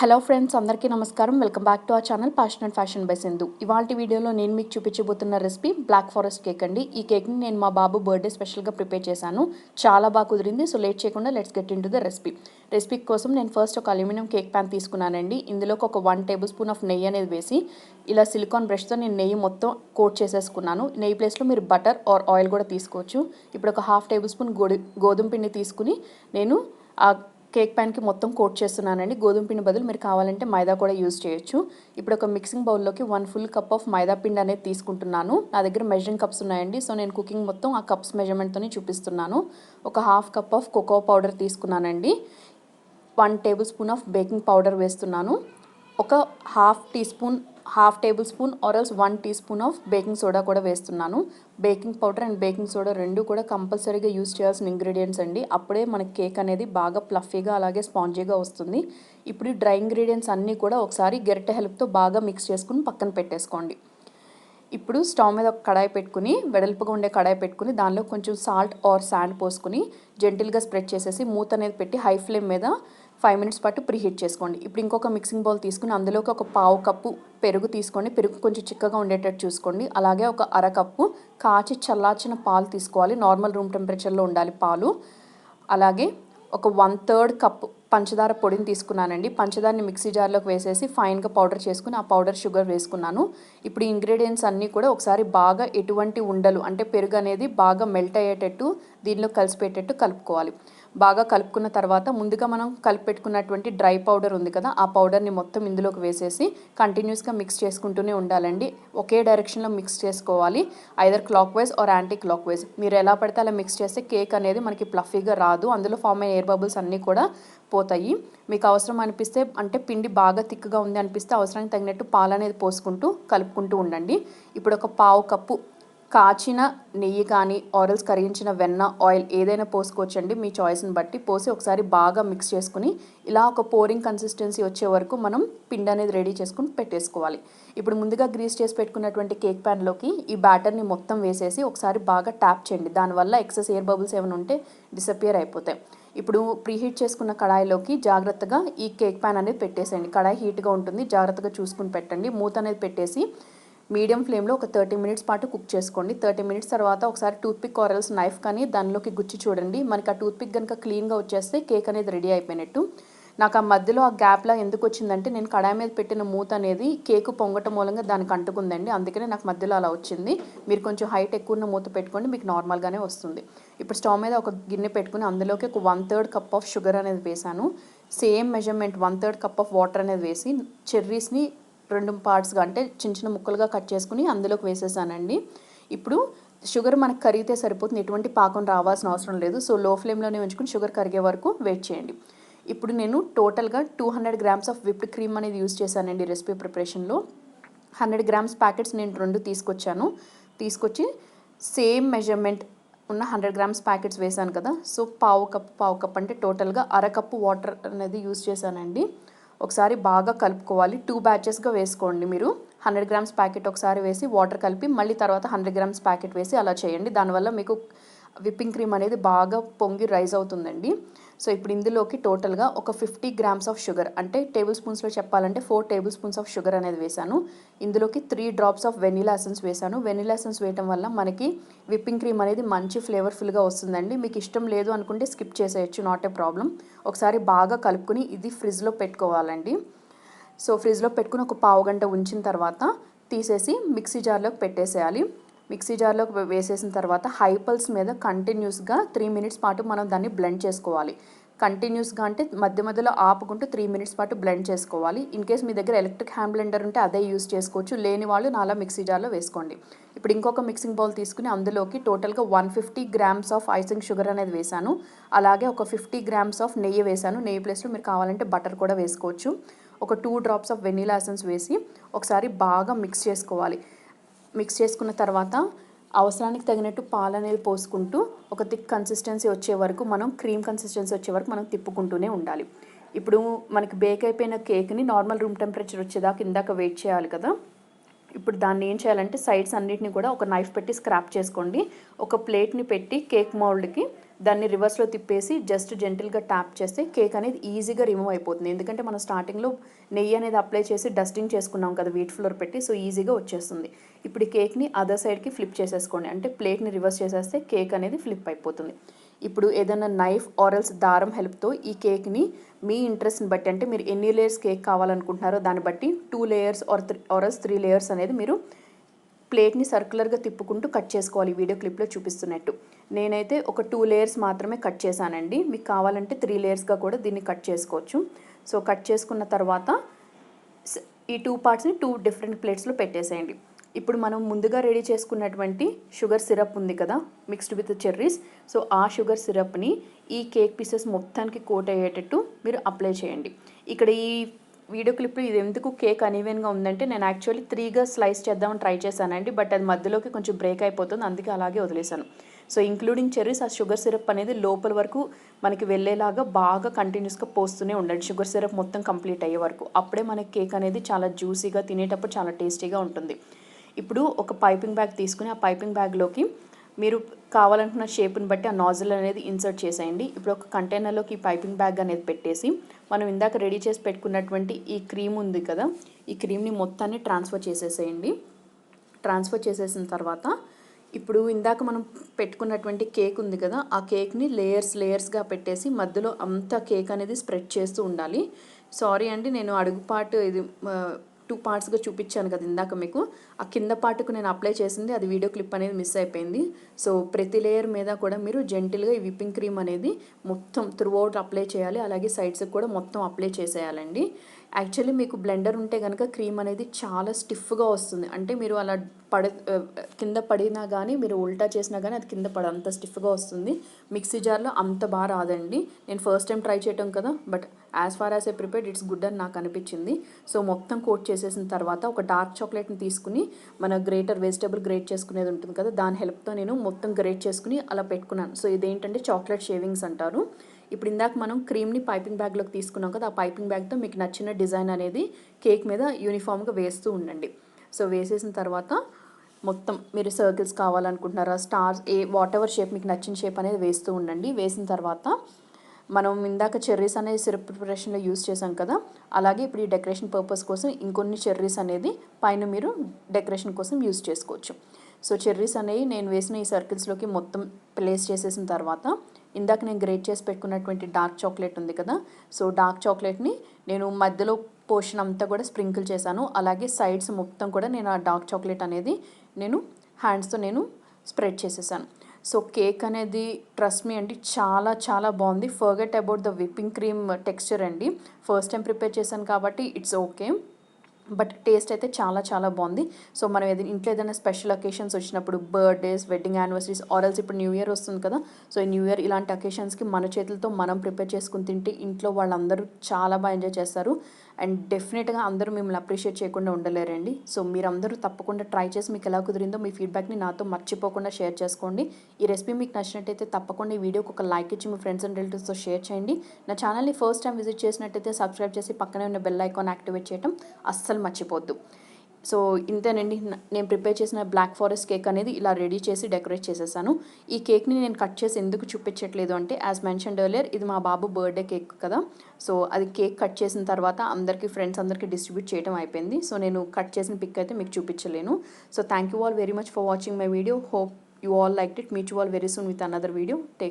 Hello friends, అందరికీ నమస్కారం. Welcome back to our channel passion and fashion by Sindhu. ఇవాల్టి వీడియోలో నేను మీకు చూపించబోతున్న రెసిపీ బ్లాక్ ఫారెస్ట్ కేక్ అండి. ఈ కేక్ని నేను మా బాబు బర్త్డే స్పెషల్గా ప్రిపేర్ చేశాను. చాలా బాగా కుదిరింది. సో లేట్ చేయకుండా let's get in to the recipe కోసం నేను ఫస్ట్ ఒక అల్యూమినియం కేక్ ప్యాన్ తీసుకున్నానండి. ఇందులోకి ఒక 1 టేబుల్ స్పూన్ ఆఫ్ నెయ్యి అనేది వేసి ఇలా సిలికాన్ బ్రష్తో నేను నెయ్యి మొత్తం కోట్ చేసేసుకున్నాను. నెయ్యి ప్లేస్లో మీరు బటర్ ఆర్ ఆయిల్ కూడా తీసుకోవచ్చు. ఇప్పుడు ఒక 1/2 టేబుల్ స్పూన్ గోధుమ పిండి తీసుకుని నేను ఆ కేక్ ప్యాన్కి మొత్తం కోట్ చేస్తున్నానండి. గోధుమ పిండి బదులు మీరు కావాలంటే మైదా కూడా యూజ్ చేయొచ్చు. ఇప్పుడు ఒక మిక్సింగ్ బౌల్లోకి 1 ఫుల్ కప్ ఆఫ్ మైదా పిండి అనేది తీసుకుంటున్నాను. నా దగ్గర మెజరింగ్ కప్స్ ఉన్నాయండి. సో నేను కుకింగ్ మొత్తం ఆ కప్స్ మెజర్మెంట్తోనే చూపిస్తున్నాను. ఒక 1/2 కప్ ఆఫ్ కోకో పౌడర్ తీసుకున్నానండి. 1 tablespoon of baking powder వేస్తున్నాను. ఒక half tablespoon or else 1 teaspoon of baking soda కూడా వేస్తున్నాను. Baking powder and baking soda రెండు కూడా కంపల్సరీగా యూజ్ చేయాల్సిన ఇంగ్రీడియంట్స్ అండి. అప్పుడే మనకి కేక్ అనేది బాగా ఫ్లఫీగా అలాగే స్పాంజీగా వస్తుంది. ఇప్పుడు డ్రై ఇంగ్రీడియంట్స్ అన్నీ కూడా ఒకసారి గరిటె హెల్ప్తో బాగా మిక్స్ చేసుకుని పక్కన పెట్టేసుకోండి. ఇప్పుడు స్టవ్ మీద ఒక కడాయి పెట్టుకుని, వెడల్పుగా ఉండే కడాయి పెట్టుకుని దానిలో కొంచెం సాల్ట్ ఆర్ శాండ్ పోసుకుని జెంటిల్గా స్ప్రెడ్ చేసేసి మూత అనేది పెట్టి హై ఫ్లేమ్ మీద 5 మినిట్స్ పాటు ప్రీహీట్ చేసుకోండి. ఇప్పుడు ఇంకొక మిక్సింగ్ బౌల్ తీసుకుని అందులోకి ఒక 1/2 కప్పు పెరుగు తీసుకోండి. పెరుగు కొంచెం చిక్కగా ఉండేటట్టు చూసుకోండి. అలాగే ఒక 1/2 కప్పు కాచి చల్లార్చిన పాలు తీసుకోవాలి. నార్మల్ రూమ్ టెంపరేచర్లో ఉండాలి పాలు. అలాగే ఒక 1/3 కప్ పంచదార పొడిని తీసుకున్నానండి. పంచదారని మిక్సీ జార్లోకి వేసేసి ఫైన్గా పౌడర్ చేసుకుని ఆ పౌడర్ షుగర్ వేసుకున్నాను. ఇప్పుడు ఇంగ్రీడియంట్స్ అన్నీ కూడా ఒకసారి బాగా ఎటువంటి ఉండలు అంటే పెరుగు అనేది బాగా మెల్ట్ అయ్యేటట్టు దీనిలో కలిసిపెట్టేట్టు కలుపుకోవాలి. బాగా కలుపుకున్న తర్వాత ముందుగా మనం కలిపెట్టుకున్నటువంటి డ్రై పౌడర్ ఉంది కదా, ఆ పౌడర్ని మొత్తం ఇందులోకి వేసేసి కంటిన్యూస్గా మిక్స్ చేసుకుంటూనే ఉండాలండి. ఒకే డైరెక్షన్లో మిక్స్ చేసుకోవాలి. Either clockwise or anti clockwise. మీరు ఎలా పడితే అలా మిక్స్ చేస్తే కేక్ అనేది మనకి ఫ్లఫీగా రాదు. అందులో ఫామ్ అయిన ఎయిర్ బబుల్స్ అన్నీ కూడా పోతాయి. మీకు అవసరం అనిపిస్తే అంటే పిండి బాగా థిక్గా ఉంది అనిపిస్తే అవసరానికి తగినట్టు పాలు అనేది పోసుకుంటూ కలుపుకుంటూ ఉండండి. ఇప్పుడు ఒక 1/2 కప్పు కాచిన నెయ్యి కానీ ఆరల్స్ కరిగించిన వెన్న ఆయిల్ ఏదైనా పోసుకోవచ్చండి, మీ చాయిస్ని బట్టి పోసి ఒకసారి బాగా మిక్స్ చేసుకుని ఇలా ఒక పోరింగ్ కన్సిస్టెన్సీ వచ్చే వరకు మనం పిండి అనేది రెడీ చేసుకుని పెట్టేసుకోవాలి. ఇప్పుడు ముందుగా గ్రీస్ చేసి పెట్టుకున్నటువంటి కేక్ ప్యాన్లోకి ఈ బ్యాటర్ని మొత్తం వేసేసి ఒకసారి బాగా ట్యాప్ చేయండి. దానివల్ల ఎక్సెస్ ఎయిర్ బబుల్స్ ఏమైనా ఉంటే డిసపియర్ అయిపోతాయి. ఇప్పుడు ప్రీహీట్ చేసుకున్న కడాయిలోకి జాగ్రత్తగా ఈ కేక్ ప్యాన్ అనేది పెట్టేసేయండి. కడాయి హీట్గా ఉంటుంది, జాగ్రత్తగా చూసుకుని పెట్టండి. మూత అనేది పెట్టేసి మీడియం ఫ్లేమ్లో ఒక 30 మినిట్స్ పాటు కుక్ చేసుకోండి. 30 మినిట్స్ తర్వాత ఒకసారి టూత్పిక్ ఆరల్స్ నైఫ్ కానీ దానిలోకి గుచ్చి చూడండి. మనకి ఆ టూత్పిక్ కనుక క్లీన్గా వచ్చేస్తే కేక్ అనేది రెడీ అయిపోయినట్టు. నాకు ఆ మధ్యలో ఆ గ్యాప్లా ఎందుకు వచ్చిందంటే నేను కడాయి మీద పెట్టిన మూత అనేది కేకు పొంగటం మూలంగా దానికి అంటుకుందండి. అందుకనే నాకు మధ్యలో అలా వచ్చింది. మీరు కొంచెం హైట్ ఎక్కువ ఉన్న మూత పెట్టుకోండి, మీకు నార్మల్గానే వస్తుంది. ఇప్పుడు స్టవ్ మీద ఒక గిన్నె పెట్టుకుని అందులోకి ఒక 1/3 కప్ ఆఫ్ షుగర్ అనేది వేసాను. Same measurement 1/3 cup of water అనేది వేసి చెర్రీస్ని 2 పార్ట్స్గా అంటే చిన్న చిన్న ముక్కలుగా కట్ చేసుకుని అందులోకి వేసేసానండి. ఇప్పుడు షుగర్ మనకు కరిగితే సరిపోతుంది, ఎటువంటి పాకం రావాల్సిన అవసరం లేదు. సో లో ఫ్లేమ్లోనే ఉంచుకుని షుగర్ కరిగే వరకు వెయిట్ చేయండి. ఇప్పుడు నేను టోటల్గా 200 గ్రామ్స్ ఆఫ్ విప్డ్ క్రీమ్ అనేది యూజ్ చేశానండి రెసిపీ ప్రిపరేషన్లో. 100 గ్రామ్స్ ప్యాకెట్స్ నేను 2 తీసుకొచ్చి సేమ్ మెజర్మెంట్ ఉన్న 100 గ్రామ్స్ ప్యాకెట్స్ వేసాను కదా. సో పావు కప్ అంటే టోటల్గా 1/2 కప్పు వాటర్ అనేది యూజ్ చేశానండి. ఒకసారి బాగా కలుపుకోవాలి. 2 బ్యాచెస్గా వేసుకోండి. మీరు 100 గ్రామ్స్ ప్యాకెట్ ఒకసారి వేసి వాటర్ కలిపి మళ్ళీ తర్వాత 100 గ్రామ్స్ ప్యాకెట్ వేసి అలా చేయండి. దానివల్ల మీకు విప్పింగ్ క్రీమ్ అనేది బాగా పొంగి రైజ్ అవుతుందండి. సో ఇప్పుడు ఇందులోకి టోటల్గా ఒక 50 గ్రామ్స్ ఆఫ్ షుగర్ అంటే టేబుల్ స్పూన్స్లో చెప్పాలంటే 4 టేబుల్ స్పూన్స్ ఆఫ్ షుగర్ అనేది వేసాను. ఇందులోకి 3 డ్రాప్స్ ఆఫ్ వెనిలా ఎసెన్స్ వేసాను. వెనిలా ఎసెన్స్ వేయడం వల్ల మనకి విప్పింగ్ క్రీమ్ అనేది మంచి ఫ్లేవర్ఫుల్గా వస్తుందండి. మీకు ఇష్టం లేదు అనుకుంటే స్కిప్ చేసేయచ్చు, నాట్ ఏ ప్రాబ్లం. ఒకసారి బాగా కలుపుకొని ఇది ఫ్రిడ్జ్లో పెట్టుకోవాలండి. సో ఫ్రిడ్జ్లో పెట్టుకుని ఒక పావు గంట ఉంచిన తర్వాత తీసేసి మిక్సీ జార్లోకి పెట్టేసేయాలి. మిక్సీ జార్లోకి వేసేసిన తర్వాత హై పల్స్ మీద కంటిన్యూస్గా 3 మినిట్స్ పాటు మనం దాన్ని బ్లెండ్ చేసుకోవాలి. కంటిన్యూస్గా అంటే మధ్య మధ్యలో ఆపుకుంటూ 3 మినిట్స్ పాటు బ్లెండ్ చేసుకోవాలి. ఇన్ కేస్ మీ దగ్గర ఎలక్ట్రిక్ హ్యాండ్ బ్లెండర్ ఉంటే అదే యూజ్ చేసుకోవచ్చు, లేని వాళ్ళు నాలా మిక్సీ జార్లో వేసుకోండి. ఇప్పుడు ఇంకొక మిక్సింగ్ బౌల్ తీసుకుని అందులోకి టోటల్గా 150 గ్రామ్స్ ఆఫ్ ఐసింగ్ షుగర్ అనేది వేసాను. అలాగే ఒక 50 గ్రామ్స్ ఆఫ్ నెయ్యి వేసాను. నెయ్యి ప్లేస్లో మీరు కావాలంటే బటర్ కూడా వేసుకోవచ్చు. ఒక 2 డ్రాప్స్ ఆఫ్ వెనిలా ఎసెన్స్ వేసి ఒకసారి బాగా మిక్స్ చేసుకోవాలి. మిక్స్ చేసుకున్న తర్వాత అవసరానికి తగినట్టు పాలు అనేది పోసుకుంటూ ఒక థిక్ కన్సిస్టెన్సీ వచ్చే వరకు క్రీమ్ కన్సిస్టెన్సీ వచ్చే వరకు మనం తిప్పుకుంటూనే ఉండాలి. ఇప్పుడు మనకి బేక్ అయిపోయిన కేక్ని నార్మల్ రూమ్ టెంపరేచర్ వచ్చేదాకా ఇందాక వెయిట్ చేయాలి కదా. ఇప్పుడు దాన్ని ఏం చేయాలంటే సైడ్స్ అన్నిటిని కూడా ఒక నైఫ్ పెట్టి స్క్రాప్ చేసుకోండి. ఒక ప్లేట్ని పెట్టి కేక్ మౌల్డ్కి దాన్ని రివర్స్లో తిప్పేసి జస్ట్ జెంటిల్గా ట్యాప్ చేస్తే కేక్ అనేది ఈజీగా రిమూవ్ అయిపోతుంది. ఎందుకంటే మనం స్టార్టింగ్లో నెయ్యి అనేది అప్లై చేసి డస్టింగ్ చేసుకున్నాం కదా వీట్ ఫ్లోర్ పెట్టి, సో ఈజీగా వచ్చేస్తుంది. ఇప్పుడు ఈ కేక్ని అదర్ సైడ్కి ఫ్లిప్ చేసేసుకోండి, అంటే ప్లేట్ని రివర్స్ చేసేస్తే కేక్ అనేది ఫ్లిప్ అయిపోతుంది. ఇప్పుడు ఏదైనా నైఫ్ ఆరల్స్ దారం హెల్ప్తో ఈ కేక్ని మీ ఇంట్రెస్ట్ని బట్టి, అంటే మీరు ఎన్ని లేయర్స్ కేక్ కావాలనుకుంటున్నారో దాన్ని బట్టి 2 లేయర్స్ ఆరల్స్ 3 లేయర్స్ అనేది మీరు ప్లేట్ని సర్క్యులర్గా తిప్పుకుంటూ కట్ చేసుకోవాలి, వీడియో క్లిప్లో చూపిస్తున్నట్టు. నేనైతే ఒక 2 లేయర్స్ మాత్రమే కట్ చేశానండి. మీకు కావాలంటే 3 లేయర్స్గా కూడా దీన్ని కట్ చేసుకోవచ్చు. సో కట్ చేసుకున్న తర్వాత ఈ 2 పార్ట్స్ని 2 డిఫరెంట్ ప్లేట్స్లో పెట్టేసేయండి. ఇప్పుడు మనం ముందుగా రెడీ చేసుకున్నటువంటి షుగర్ సిరప్ ఉంది కదా మిక్స్డ్ విత్ చెర్రీస్, సో ఆ షుగర్ సిరప్ని ఈ కేక్ పీసెస్ మొత్తానికి కోట్ అయ్యేటట్టు మీరు అప్లై చేయండి. ఇక్కడ ఈ వీడియో క్లిప్లో ఇది ఎందుకు కేక్ అన్ఈవెన్గా ఉందంటే నేను యాక్చువల్లీ 3గా స్లైస్ చేద్దామని ట్రై చేశానండి, బట్ అది మధ్యలోకి కొంచెం బ్రేక్ అయిపోతుంది, అందుకే అలాగే వదిలేశాను. సో ఇంక్లూడింగ్ చెర్రీస్, ఆ షుగర్ సిరప్ అనేది లోపల వరకు మనకి వెళ్ళేలాగా బాగా కంటిన్యూస్గా పోస్తూనే ఉండండి షుగర్ సిరప్ మొత్తం కంప్లీట్ అయ్యే వరకు. అప్పుడే మనకి కేక్ అనేది చాలా జ్యూసీగా, తినేటప్పుడు చాలా టేస్టీగా ఉంటుంది. ఇప్పుడు ఒక పైపింగ్ బ్యాగ్ తీసుకుని ఆ పైపింగ్ బ్యాగ్లోకి మీరు కావాలనుకున్న షేప్ని బట్టి ఆ నాజిల్ అనేది ఇన్సర్ట్ చేసేయండి. ఇప్పుడు ఒక కంటైనర్లోకి ఈ పైపింగ్ బ్యాగ్ అనేది పెట్టేసి మనం ఇందాక రెడీ చేసి పెట్టుకున్నటువంటి ఈ క్రీమ్ ఉంది కదా, ఈ క్రీమ్ని మొత్తాన్ని ట్రాన్స్ఫర్ చేసేసేయండి. ట్రాన్స్ఫర్ చేసేసిన తర్వాత ఇప్పుడు ఇందాక మనం పెట్టుకున్నటువంటి కేక్ ఉంది కదా, ఆ కేక్ని లేయర్స్గా పెట్టేసి మధ్యలో అంతా కేక్ అనేది స్ప్రెడ్ చేస్తూ ఉండాలి. సారీ అండి, నేను అడుగు పార్ట్ ఇది 2 పార్ట్స్గా చూపించాను కదా ఇందాక మీకు, ఆ కింద పార్ట్కు నేను అప్లై చేసింది అది వీడియో క్లిప్ అనేది మిస్ అయిపోయింది. సో ప్రతి లేయర్ మీద కూడా మీరు జెంటిల్గా ఈ విప్పింగ్ క్రీమ్ అనేది మొత్తం త్రూ అవుట్ అప్లై చేయాలి, అలాగే సైడ్స్కి కూడా మొత్తం అప్లై చేసేయాలండి. యాక్చువల్లీ మీకు బ్లెండర్ ఉంటే కనుక క్రీమ్ అనేది చాలా స్టిఫ్గా వస్తుంది, అంటే మీరు అలా కింద పడినా కానీ మీరు ఉల్టా చేసినా కానీ అది కింద అంత స్టిఫ్గా వస్తుంది. మిక్సీ జార్లో అంత బాగా రాదండి. నేను ఫస్ట్ టైం ట్రై చేయటం కదా, but as far as I prepared it's good అని నాకు అనిపించింది. సో మొత్తం కోట్ చేసేసిన తర్వాత ఒక డార్క్ చాక్లెట్ని తీసుకుని మన వెజిటబుల్ గ్రేట్ చేసుకునేది ఉంటుంది కదా, దాని హెల్ప్తో నేను మొత్తం గ్రేట్ చేసుకుని అలా పెట్టుకున్నాను. సో ఇదేంటంటే చాక్లెట్ షేవింగ్స్ అంటారు. ఇప్పుడు ఇందాక మనం క్రీమ్ని పైపింగ్ బ్యాగ్లోకి తీసుకున్నాం కదా, ఆ పైపింగ్ బ్యాగ్తో మీకు నచ్చిన డిజైన్ అనేది కేక్ మీద యూనిఫామ్గా వేస్తూ ఉండండి. సో వేసేసిన తర్వాత మొత్తం మీరు సర్కిల్స్ కావాలనుకుంటున్నారా, స్టార్స్, వాట్ ఎవర్ షేప్ మీకు నచ్చిన షేప్ అనేది వేస్తూ ఉండండి. వేసిన తర్వాత మనం ఇందాక చెర్రీస్ అనేది సిరప్ ప్రిపరేషన్లో యూస్ చేసాం కదా, అలాగే ఇప్పుడు ఈ డెకరేషన్ పర్పస్ కోసం ఇంకొన్ని చెర్రీస్ అనేది పైన మీరు డెకరేషన్ కోసం యూస్ చేసుకోవచ్చు. సో చెర్రీస్ అనేవి నేను వేసిన ఈ సర్కిల్స్లోకి మొత్తం ప్లేస్ చేసేసిన తర్వాత ఇందాక నేను గ్రేట్ చేసి పెట్టుకున్నటువంటి డార్క్ చాక్లెట్ ఉంది కదా, సో డార్క్ చాక్లెట్ని నేను మధ్యలో పోర్షన్ అంతా కూడా స్ప్రింకిల్ చేశాను, అలాగే సైడ్స్ మొత్తం కూడా నేను ఆ డార్క్ చాక్లెట్ అనేది నేను హ్యాండ్స్తో నేను స్ప్రెడ్ చేసేసాను. సో కేక్ అనేది ట్రస్ట్ మీ అండి చాలా చాలా బాగుంది. Forget about the whipping cream texture అండి, ఫస్ట్ టైం ప్రిపేర్ చేశాను కాబట్టి ఇట్స్ ఓకే, బట్ టేస్ట్ అయితే చాలా చాలా బాగుంది. సో మనం ఇంట్లో ఏదైనా స్పెషల్ అకేషన్స్ వచ్చినప్పుడు, బర్త్డేస్, వెడ్డింగ్ యానివర్సరీస్, ఆర్ఎల్స్ ఇప్పుడు న్యూ ఇయర్ వస్తుంది కదా, సో ఈ న్యూ ఇయర్ ఇలాంటి అకేషన్స్కి మన చేతులతో మనం ప్రిపేర్ చేసుకుని తింటే ఇంట్లో వాళ్ళందరూ చాలా బాగా ఎంజాయ్ చేస్తారు. అండ్ డెఫినెట్గా అందరూ మిమ్మల్ని అప్రిషియేట్ చేయకుండా ఉండలేరండి. సో మీరందరూ తప్పకుండా ట్రై చేసి మీకు ఎలా కుదిరిందో మీ ఫీడ్బ్యాక్ని నాతో మర్చిపోకుండా షేర్ చేసుకోండి. ఈ రెసిపీ మీకు నచ్చినట్టయితే తప్పకుండా ఈ వీడియోకి ఒక లైక్ ఇచ్చి మీ ఫ్రెండ్స్ అండ్ రిలేటివ్స్తో షేర్ చేయండి. నా ఛానల్ని ఫస్ట్ టైం విజిట్ చేసినట్టయితే సబ్స్క్రైబ్ చేసి పక్కనే ఉన్న బెల్ ఐకాన్ యాక్టివేట్ చేయడం అస్సలు మర్చిపోద్దు. సో ఇంతేనండి, నేను ప్రిపేర్ చేసిన బ్లాక్ ఫారెస్ట్ కేక్ అనేది ఇలా రెడీ చేసి డెకరేట్ చేసేసాను. ఈ కేక్ని నేను కట్ చేసి ఎందుకు చూపించట్లేదు అంటే, యాజ్ మెన్షన్డ్ ఎర్లియర్, ఇది మా బాబు బర్త్డే కేక్ కదా, సో అది కేక్ కట్ చేసిన తర్వాత అందరికీ ఫ్రెండ్స్ అందరికీ డిస్ట్రిబ్యూట్ చేయడం అయిపోయింది. సో నేను కట్ చేసిన పిక్ అయితే మీకు చూపించలేను. So thank you all very much for watching my video. Hope you all liked it. Meet you all very soon with another video. Take